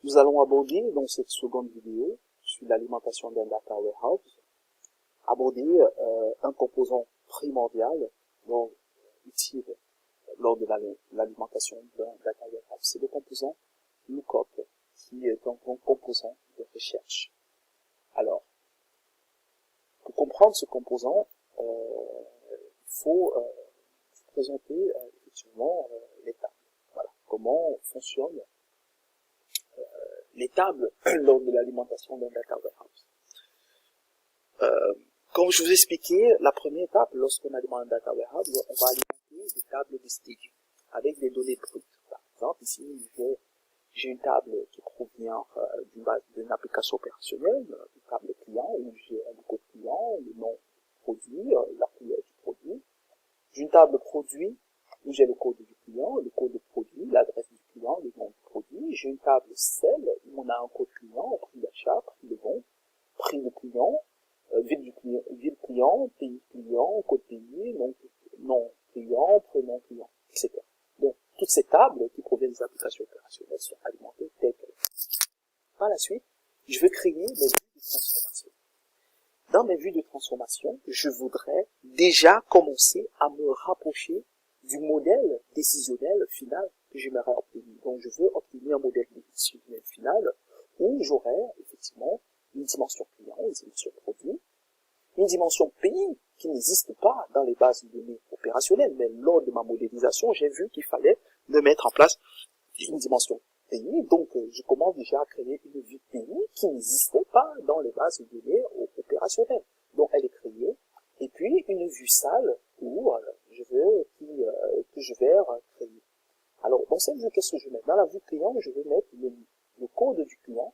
Nous allons aborder dans cette seconde vidéo sur l'alimentation d'un data warehouse, aborder un composant primordial utile lors de l'alimentation d'un data warehouse. C'est le composant lookup, qui est un composant de recherche. Alors, pour comprendre ce composant, il faut présenter effectivement les tables. Voilà, comment fonctionnent les tables lors de l'alimentation d'un data warehouse. Comme je vous ai expliqué, la première étape, lorsqu'on alimente un data warehouse, on va alimenter des tables de staging avec des données brutes. Par exemple, ici, j'ai une table qui provient d'une application opérationnelle, une table client, où j'ai le code client, le nom produit, la couleur du produit. J'ai une table produit, où j'ai le code du client, le code de produit, l'adresse du client, le nom du produit. J'ai une table sel, où on a un code client, prix d'achat, prix de vente, prix de client, ville client, pays client, code pays, nom client, prénom client, etc. Donc, toutes ces tables qui proviennent des applications opérationnelles sont alimentées telles quelles. Par la suite, je vais créer mes vues de transformation. Dans mes vues de transformation, je voudrais déjà commencer à me rapprocher du modèle décisionnel final que j'aimerais obtenir. Donc, je veux obtenir un modèle décisionnel final où j'aurai effectivement une dimension client, une dimension produit, une dimension pays qui n'existe pas dans les bases de données opérationnelles, mais lors de ma modélisation, j'ai vu qu'il fallait me mettre en place une dimension pays, donc je commence déjà à créer une vue pays qui n'existait pas dans les bases de données opérationnelles. Donc elle est créée, et puis une vue sale où que je vais créer. Alors dans cette vue, qu'est-ce que je mets? Dans la vue client, je vais mettre le code du client,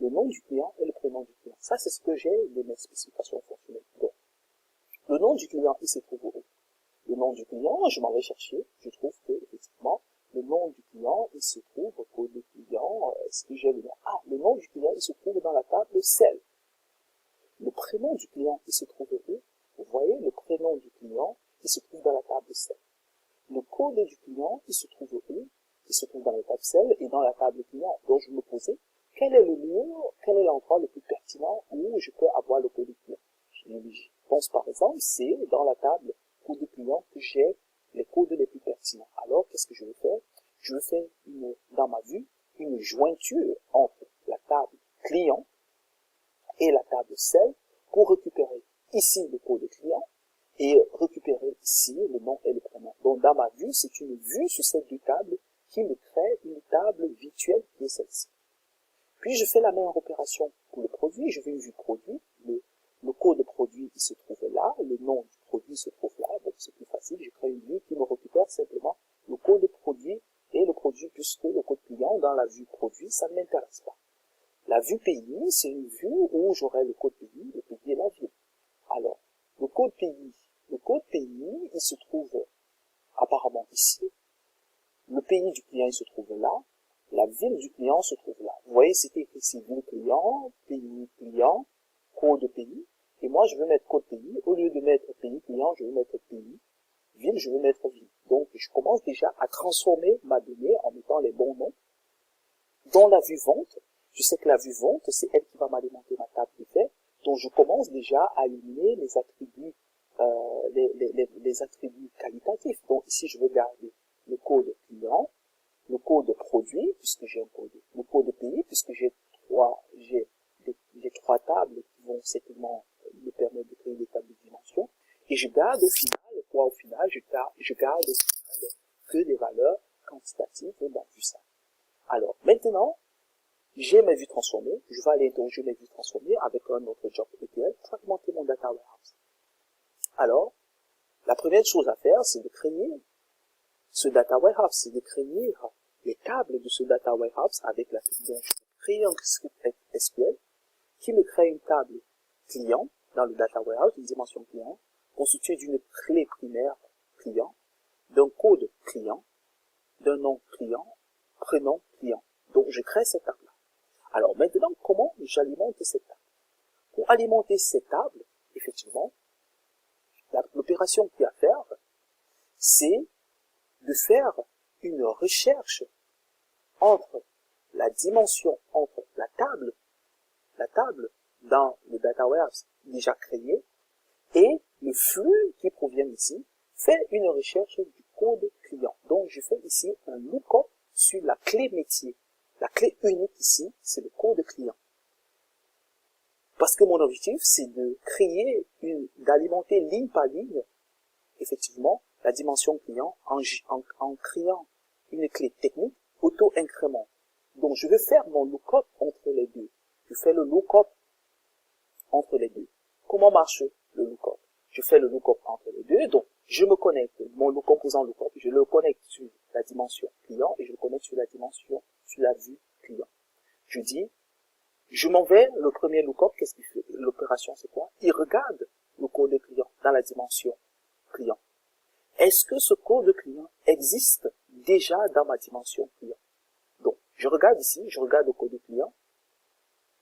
le nom du client et le prénom du client. Ça, c'est ce que j'ai de mes spécifications fonctionnelles. Donc, le nom du client, il se trouve où? Le nom du client, je m'en vais chercher. Je trouve que, effectivement, le nom du client, il se trouve au code du client. Est-ce que j'ai le nom? Ah, le nom du client, il se trouve dans la table cell. Le prénom du client, il se trouve où? Vous voyez, le prénom du client, il se trouve dans la table cell. Le code du client, il se trouve où? Il se trouve dans la table cell et dans la table client. Donc, je me posais, quel est le lieu, quel est l'endroit le plus pertinent où je peux avoir le code client? Je pense par exemple, c'est dans la table code client que j'ai les codes les plus pertinents. Alors, qu'est-ce que je vais faire? Je vais faire dans ma vue, une jointure entre la table client et la table cell pour récupérer ici le code client et récupérer ici le nom et le prénom. Donc, dans ma vue, c'est une vue sur ces deux tables qui me crée une table virtuelle qui est celle-ci. Puis, je fais la même opération pour le produit. Je fais une vue produit. Le code de produit, il se trouve là. Le nom du produit se trouve là. Donc, c'est plus facile. Je crée une vue qui me récupère simplement le code de produit et le produit, puisque le code client, dans la vue produit, ça ne m'intéresse pas. La vue pays, c'est une vue où j'aurai le code pays, le pays et la ville. Alors, le code pays, il se trouve apparemment ici. Le pays du client, il se trouve là. La ville du client se trouve là. Vous voyez, c'était écrit ici, ville client, pays client, code pays. Et moi, je veux mettre code pays. Au lieu de mettre pays client, je veux mettre pays. Ville, je veux mettre ville. Donc, je commence déjà à transformer ma donnée en mettant les bons noms. Dans la vue vente, je sais que la vue vente, c'est elle qui va m'alimenter ma table de fait. Donc, je commence déjà à éliminer les attributs, les attributs qualitatifs. Donc, ici, je veux garder le code client, le code produit, puisque j'ai un code, le code pays, puisque j'ai trois tables qui vont certainement me permettre de créer des tables de dimension, et je garde au final, je garde au final que des valeurs quantitatives dans vue ça. Alors, maintenant, j'ai mes vues transformées, je vais aller interroger mes vues transformées avec un autre job ETL pour alimenter mon data warehouse. Alors, la première chose à faire, c'est de créer ce data warehouse, c'est de créer les tables de ce data warehouse avec la donc je vais créer un script SQL qui me crée une table client dans le data warehouse, une dimension client, constituée d'une clé primaire client, d'un code client, d'un nom client, prénom client. Donc je crée cette table-là. Alors maintenant, comment j'alimente cette table? Pour alimenter cette table, effectivement, l'opération qu'il y a à faire, c'est de faire une recherche entre la dimension entre la table dans le data warehouse déjà créé et le flux qui provient ici fait une recherche du code client. Donc, je fais ici un lookup sur la clé métier. La clé unique ici, c'est le code client. Parce que mon objectif, c'est de créer d'alimenter ligne par ligne, effectivement, la dimension client en créant une clé technique auto-incrément. Donc, je vais faire mon lookup entre les deux. Je fais le lookup entre les deux. Comment marche le lookup? Je fais le lookup entre les deux. Donc, je me connecte, mon composant lookup, je le connecte sur la dimension client et je le connecte sur la dimension, sur la vue client. Je dis, je m'en vais, le premier lookup, qu'est-ce qu'il fait? L'opération, c'est quoi? Il regarde le code client dans la dimension client. Est-ce que ce code client existe déjà dans ma dimension client? Donc, je regarde ici, je regarde le code client.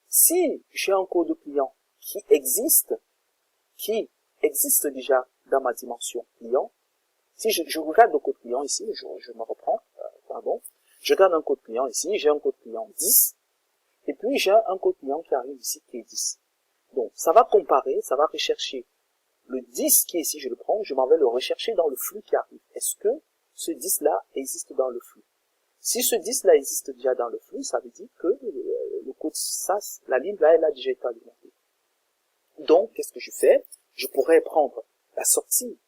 Si j'ai un code client qui existe déjà dans ma dimension client, si je regarde le code client ici, je me reprends, je regarde un code client ici, j'ai un code client 10, et puis j'ai un code client qui arrive ici qui est 10. Donc, ça va comparer, ça va rechercher le 10 qui est ici, je le prends, je m'en vais le rechercher dans le flux qui arrive. Est-ce que ce 10-là existe dans le flux? Si ce 10-là existe déjà dans le flux, ça veut dire que le code SAS, la ligne là, elle a déjà été alimentée. Donc, qu'est-ce que je fais? Je pourrais prendre la sortie,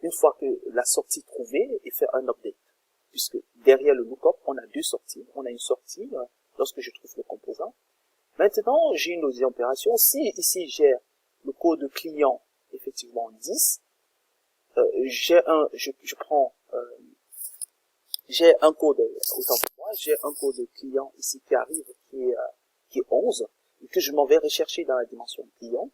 une fois que la sortie trouvée, et faire un update. Puisque derrière le lookup, on a deux sorties. On a une sortie lorsque je trouve le composant. Maintenant, j'ai une deuxième opération. Si ici j'ai le code client, effectivement 10, j'ai un code, autant pour moi, j'ai un code client ici qui arrive, qui est 11, et que je m'en vais rechercher dans la dimension client.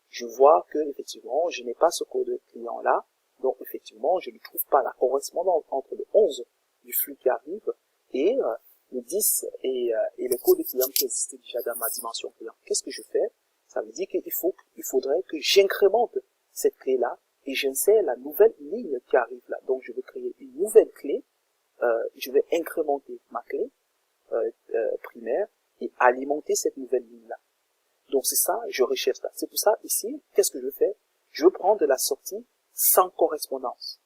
Je vois que, effectivement, je n'ai pas ce code client là, donc effectivement, je ne trouve pas la correspondance entre le 11 du flux qui arrive et le 10 et le code client qui existe déjà dans ma dimension client. Qu'est-ce que je fais? Ça veut dire qu'il faudrait que j'incrémente cette clé-là et j'insère la nouvelle ligne qui arrive là. Donc, je vais créer une nouvelle clé, je vais incrémenter ma clé primaire et alimenter cette nouvelle ligne-là. Donc, c'est ça, je recherche là. C'est pour ça, ici, qu'est-ce que je fais? Je veux prendre la sortie sans correspondance.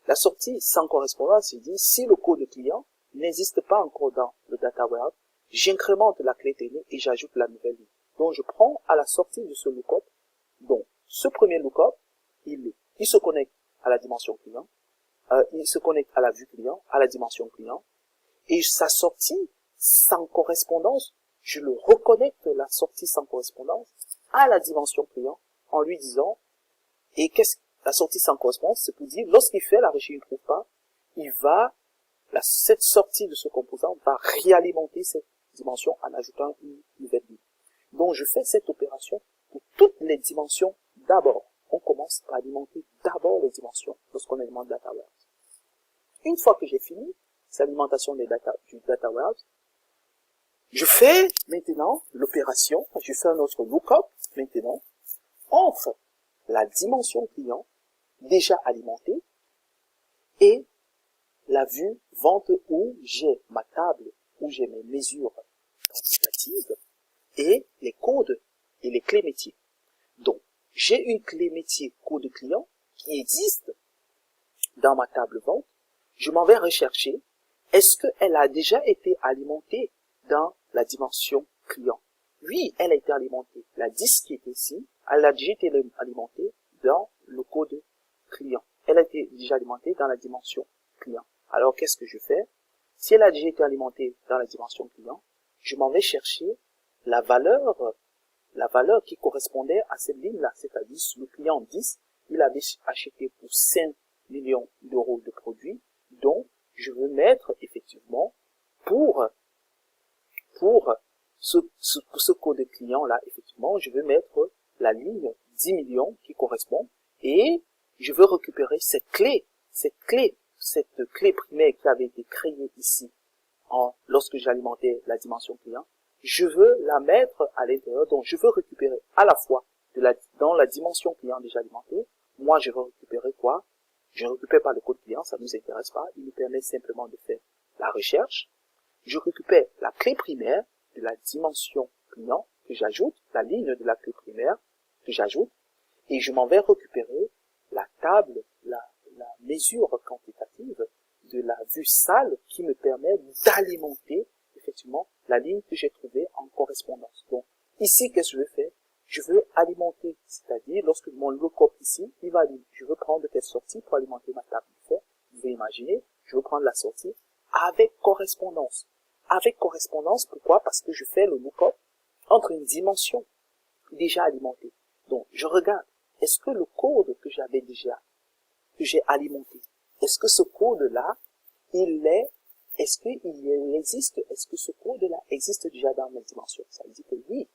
La sortie sans correspondance, c'est dit, si le code client n'existe pas encore dans le data warehouse, j'incrémente la clé technique et j'ajoute la nouvelle ligne. Donc, je prends à la sortie de ce lookup. Donc, ce premier lookup, il se connecte à la dimension client, il se connecte à la vue client, à la dimension client, et sa sortie sans correspondance, je le reconnecte la sortie sans correspondance à la dimension client en lui disant, et qu'est-ce que la sortie sans correspondance, c'est pour dire, lorsqu'il fait la recherche, il ne trouve pas, cette sortie de ce composant va réalimenter cette dimension en ajoutant une nouvelle ligne. Donc, je fais cette opération pour toutes les dimensions d'abord. On commence par alimenter d'abord les dimensions lorsqu'on alimente data warehouse. Une fois que j'ai fini cette alimentation du data warehouse, je fais maintenant l'opération, je fais un autre lookup maintenant entre la dimension client déjà alimentée et la vue vente où j'ai ma table, où j'ai mes mesures quantitatives et les codes et les clés métiers. Donc, j'ai une clé métier code client qui existe dans ma table vente. Je m'en vais rechercher. Est-ce qu'elle a déjà été alimentée dans la dimension client? Oui, elle a été alimentée. La 10 qui est ici, elle a déjà été alimentée dans le code client. Elle a été déjà alimentée dans la dimension client. Alors, qu'est-ce que je fais? Si elle a déjà été alimentée dans la dimension client, je m'en vais chercher la valeur qui correspondait à cette ligne-là, c'est-à-dire le client 10, il avait acheté pour 5 millions d'euros de produits, donc je veux mettre effectivement pour ce code client-là, effectivement, je veux mettre la ligne 10 millions qui correspond et je veux récupérer cette clé primaire qui avait été créée ici lorsque j'alimentais la dimension client. Je veux la mettre à l'intérieur, donc je veux récupérer à la fois dans la dimension client déjà alimentée. Moi, je veux récupérer quoi? Je ne récupère pas le code client, ça ne nous intéresse pas. Il nous permet simplement de faire la recherche. je récupère la clé primaire de la dimension client que j'ajoute, la ligne de la clé primaire que j'ajoute, et je m'en vais récupérer la table, la mesure quantitative de la vue salle qui me permet d'alimenter effectivement la ligne que j'ai trouvée en correspondance. Donc ici, qu'est-ce que je vais faire? Je veux alimenter, c'est-à-dire lorsque mon lookup ici, il va dire, je veux prendre quelle sortie pour alimenter ma table de fait. Vous pouvez imaginer, je veux prendre la sortie avec correspondance. Avec correspondance, pourquoi? Parce que je fais le lookup entre une dimension déjà alimentée. Donc, je regarde, est-ce que le code que j'avais déjà, que j'ai alimenté, est-ce que ce code-là, est-ce que ce code-là existe déjà dans mes dimensions? Ça veut dire que oui,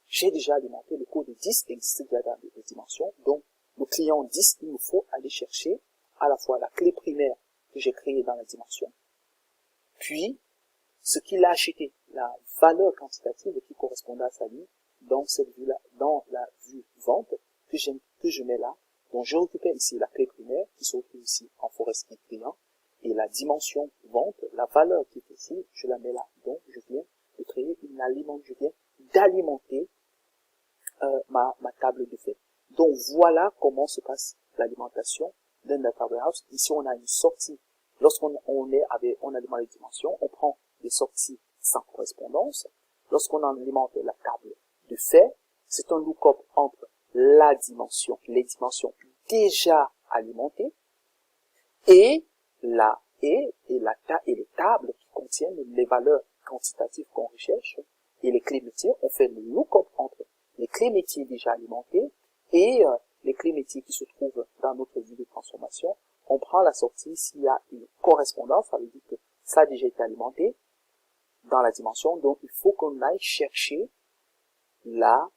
j'ai déjà alimenté le code 10 existe déjà dans mes dimensions. Donc, le client 10, il me faut aller chercher à la fois la clé primaire que j'ai créée dans la dimension, puis ce qu'il a acheté, la valeur quantitative qui correspond à sa ligne dans cette vue-là, dans la vue vente que je mets là. Donc, je récupère ici la clé primaire qui se retrouve ici en forestier client et la dimension vente, la valeur qui est ici, je la mets là. Donc, je viens de créer je viens d'alimenter ma table de fait. Donc, voilà comment se passe l'alimentation d'un data warehouse. Ici, on a une sortie. Lorsqu'on alimente les dimensions, on prend des sorties sans correspondance. Lorsqu'on alimente la table de fait, c'est un lookup entre les dimensions déjà alimentées et les tables qui contiennent les valeurs quantitatives qu'on recherche et les clés métiers. On fait le lookup entre les clés métiers déjà alimentées et les clés métiers qui se trouvent dans notre vue de transformation. On prend la sortie s'il y a une correspondance, ça veut dire que ça a déjà été alimenté dans la dimension, donc il faut qu'on aille chercher la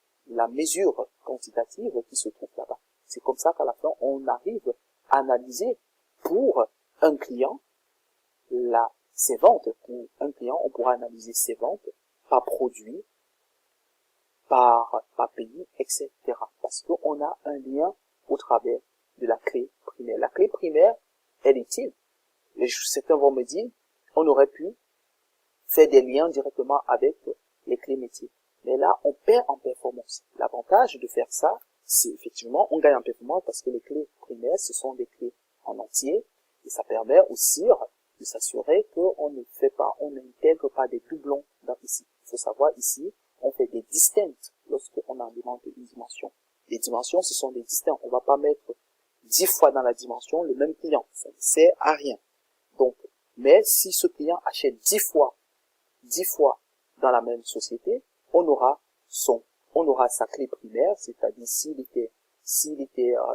mesure quantitative qui se trouve là-bas. C'est comme ça qu'à la fin, on arrive à analyser pour un client ses ventes. Pour un client, on pourra analyser ses ventes par produit, par pays, etc. Parce qu'on a un lien au travers de la clé primaire. La clé primaire, elle est utile. Certains vont me dire, on aurait pu faire des liens directement avec les clés métiers. Mais là, on perd en performance. L'avantage de faire ça, c'est effectivement, on gagne en performance parce que les clés primaires, ce sont des clés en entier. Et ça permet aussi de s'assurer qu'on n'intègre pas des doublons dans ici. Il faut savoir ici, on fait des distincts lorsqu'on alimente une dimension. Les dimensions, ce sont des distincts. On va pas mettre 10 fois dans la dimension le même client. Ça ne sert à rien. Donc, mais si ce client achète 10 fois dans la même société, on aura sa clé primaire, c'est-à-dire s'il était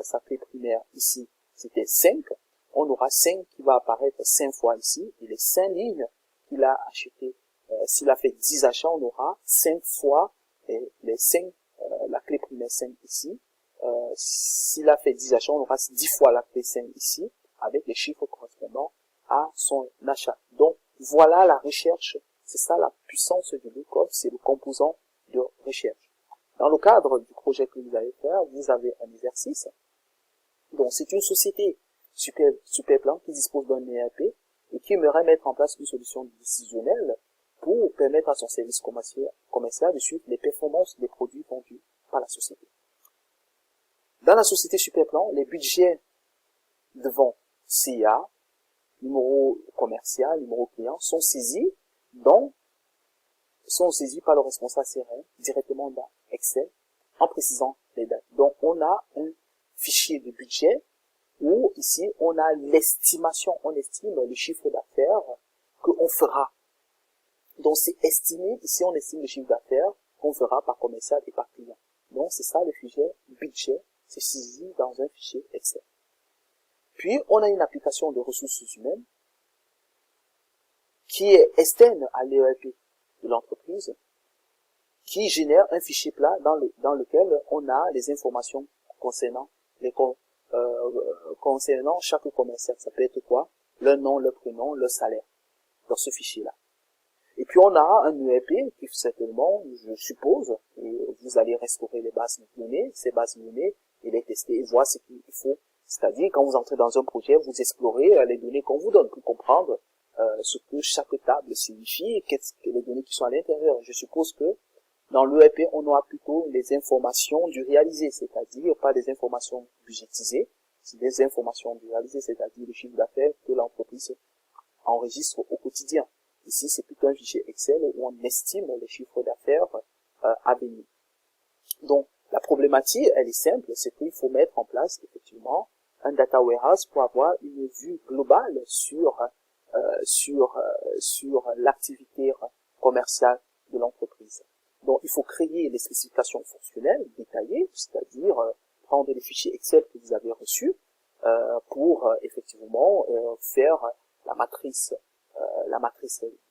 sa clé primaire ici, c'était 5, on aura 5 qui va apparaître 5 fois ici, et les 5 lignes qu'il a achetées, s'il a fait 10 achats, on aura 5 fois la clé primaire 5 ici. S'il a fait 10 achats, on aura 10 fois la clé 5 ici, avec les chiffres correspondant à son achat. Donc, voilà la recherche. C'est ça la puissance du lookup, c'est le composant de recherche. Dans le cadre du projet que vous allez faire, vous avez un exercice. Donc, c'est une société Superplan qui dispose d'un ERP et qui aimerait mettre en place une solution décisionnelle pour permettre à son service commercial de suivre les performances des produits vendus par la société. Dans la société Superplan, les budgets devant CIA, numéro commercial, numéro client, sont saisis par le responsable CRM directement dans Excel en précisant les dates. Donc, on a un fichier de budget où ici, on a l'estimation, on estime le chiffre d'affaires qu'on fera. Donc, c'est estimé, ici, on estime le chiffre d'affaires qu'on fera par commercial et par client. Donc, c'est ça le fichier budget, c'est saisi dans un fichier Excel. Puis, on a une application de ressources humaines qui est externe à l'ERP de l'entreprise, qui génère un fichier plat dans lequel on a les informations concernant chaque commercial. Ça peut être quoi? Le nom, le prénom, le salaire, dans ce fichier-là. Et puis on a un ERP qui certainement, je suppose, et vous allez restaurer les bases de données, ces bases de données, et les tester et voir ce qu'il faut. C'est-à-dire, quand vous entrez dans un projet, vous explorez les données qu'on vous donne pour comprendre ce que chaque table signifie et qu'est-ce que les données qui sont à l'intérieur. Je suppose que dans l'ERP, on aura plutôt les informations du réalisé, c'est-à-dire pas des informations budgétisées, c'est des informations du réalisé, c'est-à-dire le chiffre d'affaires que l'entreprise enregistre au quotidien. Ici, c'est plutôt un fichier Excel où on estime les chiffres d'affaires à venir. Donc, la problématique, elle est simple, c'est qu'il faut mettre en place effectivement un data warehouse pour avoir une vue globale sur l'activité commerciale de l'entreprise. Donc, il faut créer les spécifications fonctionnelles détaillées, c'est-à-dire prendre les fichiers Excel que vous avez reçus pour effectivement faire la matrice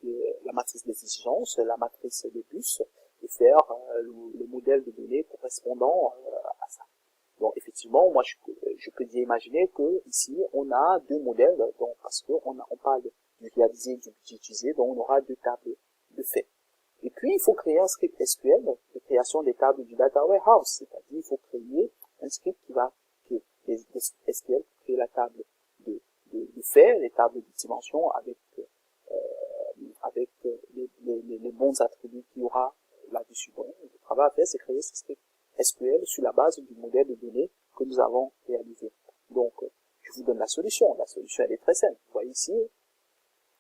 des exigences, la matrice des bus, et faire le modèle de données correspondant à ça. Donc effectivement, moi je peux bien imaginer que ici on a deux modèles, donc parce que on parle du réalisé et du budgétisé, donc on aura deux tables de fait. Et puis il faut créer un script SQL de création des tables du data warehouse, c'est-à-dire il faut créer un script qui va créer des SQL pour créer la table de fait, les tables de dimension avec les bons attributs qu'il y aura là-dessus. Donc, le travail à faire, c'est créer ce script SQL sur la base du modèle de données que nous avons réalisé. Donc, je vous donne la solution. La solution, elle est très simple. Vous voyez ici,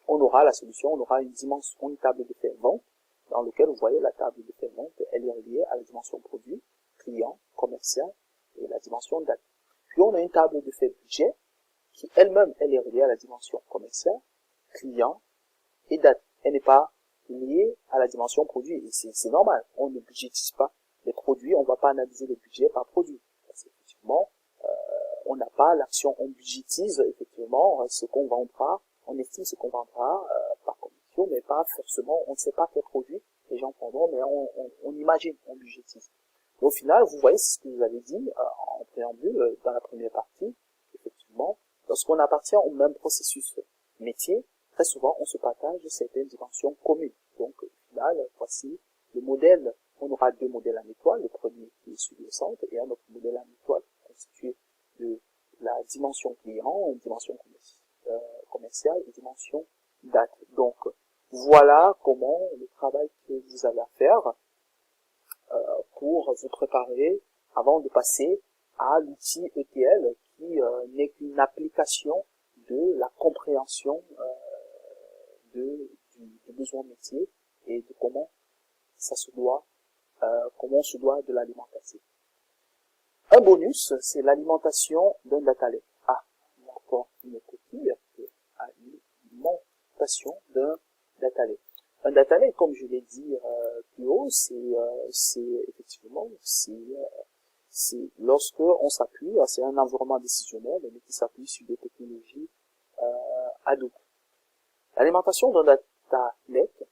on aura la solution, on aura une dimension, une table de fait vente, dans laquelle vous voyez la table de fait vente, elle est reliée à la dimension produit, client, commercial et la dimension date. Puis, on a une table de fait budget, qui elle-même, elle est reliée à la dimension commerciale, client et date. Elle n'est pas liée à la dimension produit. Et c'est normal. On ne budgétise pas les produits. On ne va pas analyser les budgets par produit. Parce qu'effectivement, on n'a pas l'action. On budgétise effectivement ce qu'on vendra. On estime ce qu'on vendra par commission, mais pas forcément. On ne sait pas quel produit les gens prendront, mais on imagine, on budgétise. Et au final, vous voyez ce que je vous avais dit en préambule dans la première partie. Effectivement, lorsqu'on appartient au même processus métier, très souvent, on se partage certaines dimensions communes. Donc, au final, voici le modèle. On aura deux modèles en étoile. Le premier qui est sur le centre et un autre modèle en étoile constitué de la dimension client, une dimension commerciale et une dimension date. Donc, voilà comment le travail que vous avez à faire pour vous préparer avant de passer à l'outil ETL qui n'est qu'une application de la compréhension du besoin métier et de comment ça se doit, comment on se doit de l'alimentation. Un bonus, c'est l'alimentation d'un data lake. Ah, encore une coquille, alimentation d'un data lake. Un data lake, comme je l'ai dit plus haut, c'est effectivement, c'est lorsque on s'appuie, c'est un environnement décisionnel, mais qui s'appuie sur des technologies Hadoop. L'alimentation d'un data lake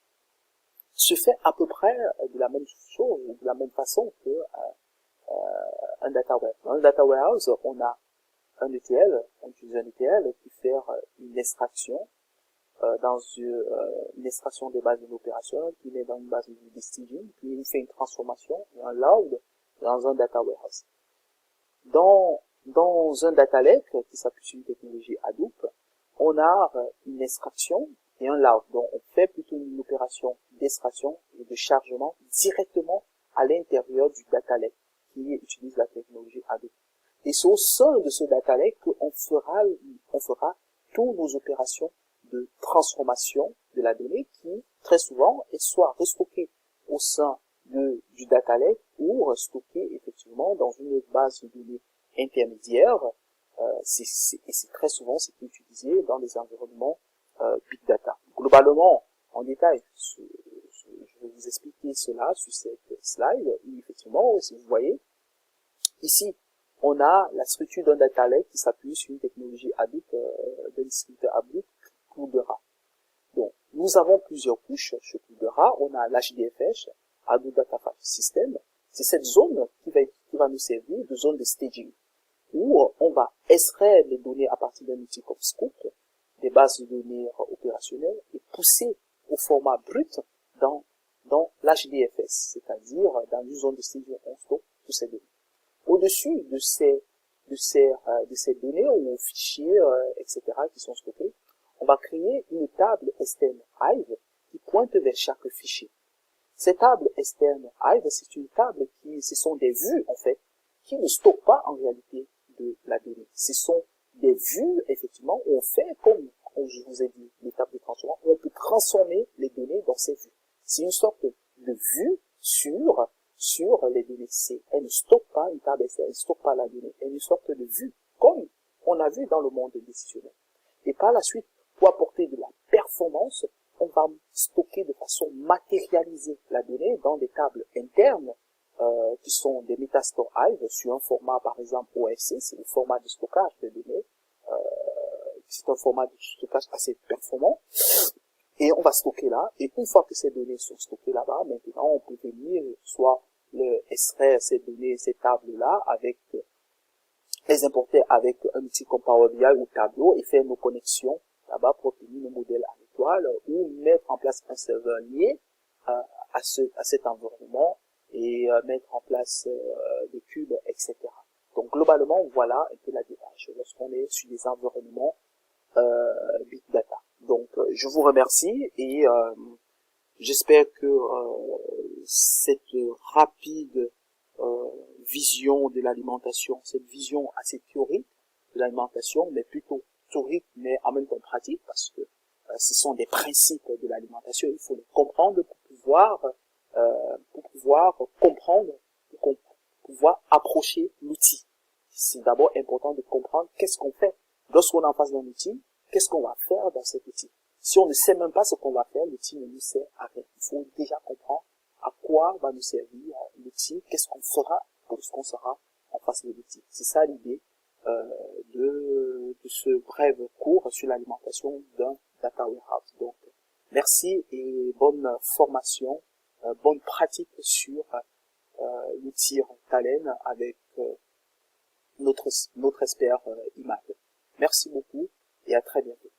se fait à peu près de la même chose, de la même façon que un data warehouse. Dans le data warehouse, on a un ETL, on utilise un ETL qui fait une extraction dans une extraction des bases de données opérationnelles, qui met dans une base de données staging, puis il fait une transformation et un load dans un data warehouse. Dans un data lake qui s'appuie sur une technologie Hadoop, on a une extraction et un load. Donc, on fait plutôt une opération d'extraction et de chargement directement à l'intérieur du data lake qui utilise la technologie Hadoop. Et c'est au sein de ce data lake qu'on fera toutes nos opérations de transformation de la donnée qui, très souvent, est soit restockée au sein du data lake ou restockée effectivement dans une base de données intermédiaire. Et c'est très souvent ce qui est utilisé dans les environnements big data. Globalement, en détail, je vais vous expliquer cela sur cette slide. Et effectivement, si vous voyez, ici, on a la structure d'un data lake qui s'appuie sur une technologie Hadoop, d'un distributeur Hadoop, Cloudera. Donc, nous avons plusieurs couches chez Cloudera. On a l'HDFS, Hadoop Data System. C'est cette zone qui va nous servir de zone de staging, où on va extraire les données à partir d'un outil comme Scoop, des bases de données opérationnelles, et pousser au format brut dans l'HDFS, c'est-à-dire dans une zone de staging, on stocke toutes ces données. Au-dessus de ces données ou fichiers, etc., qui sont stockés, on va créer une table externe Hive qui pointe vers chaque fichier. Cette table externe Hive, c'est une table ce sont des vues, en fait, qui ne stockent pas en réalité de la donnée. Ce sont des vues, effectivement, où on fait, comme je vous ai dit, l'étape de transformation, où on peut transformer les données dans ces vues. C'est une sorte de vue sur les données. Elle ne stocke pas une table externe, elle ne stocke pas la donnée. Elle est une sorte de vue, comme on a vu dans le monde décisionnel. Et par la suite, pour apporter de la performance, on va stocker de façon matérialisée la donnée dans des tables internes qui sont des Metastore Hive sur un format, par exemple, OFC, c'est le format de stockage de données. C'est un format de stockage assez performant. Et on va stocker là. Et une fois que ces données sont stockées là-bas, maintenant, on peut venir soit extraire ces données, ces tables-là, les importer avec un outil comme Power BI ou Tableau et faire nos connexions là-bas pour obtenir nos modèles à l'étoile ou mettre en place un serveur lié à cet environnement et mettre en place des cubes, etc. Donc globalement, voilà un peu la démarche lorsqu'on est sur des environnements Big Data. Donc je vous remercie et j'espère que cette rapide vision de l'alimentation, cette vision assez théorique de l'alimentation, mais plutôt théorique, mais en même temps pratique, parce que ce sont des principes de l'alimentation, il faut les comprendre pour pouvoir comprendre, pour pouvoir approcher l'outil. C'est d'abord important de comprendre qu'est-ce qu'on fait. Lorsqu'on est en face d'un outil, qu'est-ce qu'on va faire dans cet outil? Si on ne sait même pas ce qu'on va faire, l'outil ne nous sert à rien. Il faut déjà comprendre à quoi va nous servir l'outil, qu'est-ce qu'on fera lorsqu'on sera en face de l'outil. C'est ça l'idée de ce bref cours sur l'alimentation d'un data warehouse. Donc, merci et bonne formation, bonne pratique sur l'outil Talend avec notre expert IMAD. Merci beaucoup et à très bientôt.